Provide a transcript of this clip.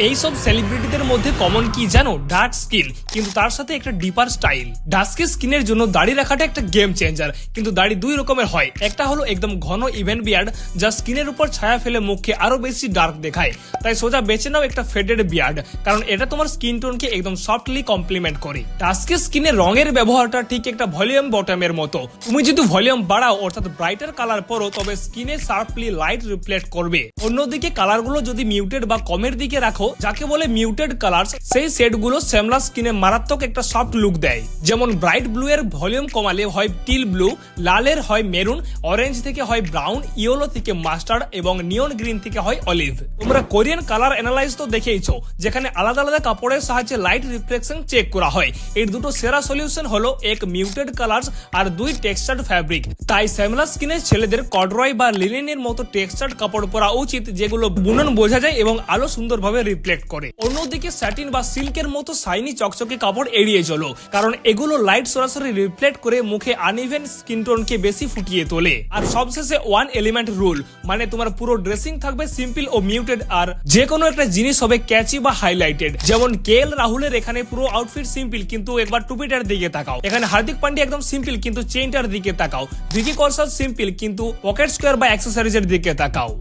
এই সব সেলিব্রিটিদের মধ্যে কমন কি জানো? ডার্ক স্কিন, কিন্তু তার সাথে একটা ডিপার স্টাইল। ডাস্কি স্কিনের জন্য দাড়ি রাখাটা একটা গেম চেঞ্জার, কিন্তু দাড়ি দুই রকমের হয়। একটা হলো একদম ঘন ইভেন বিয়ার্ড, যা স্কিনের উপর ছায়া ফেলে মুখকে আরো বেশি ডার্ক দেখায়। তাই সোজা বেছে নাও একটা ফেডেড বিয়ার্ড, কারণ এটা তোমার স্কিন টোনকে একদম সফটলি কমপ্লিমেন্ট করে। ডাস্কি স্কিনের রঙের ব্যবহারটা ঠিক একটা ভলিউম বটমের মতো। তুমি যদি ভলিউম বাড়াও অর্থাৎ ব্রাইটার কালার পরো, তবে স্কিনে শার্পলি লাইট রিফ্লেক্ট করবে। অন্যদিকে কালারগুলো যদি মিউটেড বা কমের দিকে রাখো, যাকে বলে মিউটেড কালার, সেই শেডগুলো শ্যামলা স্কিনে মারাত্মক একটা সফট লুক দেয়। যেমন ব্রাইট ব্লু এর ভলিউম কমালে হয় টিল ব্লু, লালের হয় মেরুন, অরেঞ্জ থেকে হয় ব্রাউন, ইয়েলো থেকে মাস্টার্ড এবং নিয়ন গ্রিন থেকে হয় অলিভ। তোমরা কোরিয়ান কালার অ্যানালাইজ তো দেখেইছো, যেখানে আলাদা আলাদা কাপড়ের সাহায্যে লাইট রিফ্লেকশন চেক করা হয়। এর দুটো সেরা সলিউশন হলো এক মিউটেড কালার আর দুই টেক্সচার্ড ফ্যাব্রিক। তাই শ্যামলা স্কিনের ছেলেদের কডরয় বা লিনেনের মতো টেক্সচার্ড কাপড় পরা উচিত, যেগুলো বুনন বোঝা যায় এবং আলো সুন্দরভাবে রিফ্লেক্ট করে। অন্যদিকে স্যাটিন বা সিল্কের মতো শাইনি চকচকে কাপড় এড়িয়ে চলো, কারণ এগুলো লাইট সরাসরি রিফ্লেক্ট করে মুখে আনইভেন স্কিন টোনকে বেশি ফুটিয়ে তোলে। আর সবশেষে ওয়ান এলিমেন্ট রুল, মানে তোমার পুরো ড্রেসিং থাকবে সিম্পল ও মিউটেড, আর যে কোনো একটা জিনিস হবে ক্যাচি বা হাইলাইটেড। যেমন কেএল রাহুলের এখানে পুরো আউটফিট সিম্পল, কিন্তু একবার টুপিটার দিকে তাকাও। এখানে হার্দিক পান্ডিয়া একদম সিম্পল, কিন্তু চেইনটার দিকে তাকাও। ভিকি কৌশল সিম্পল, কিন্তু পকেট স্কোয়ার বা অ্যাক্সেসরিজের দিকে তাকাও।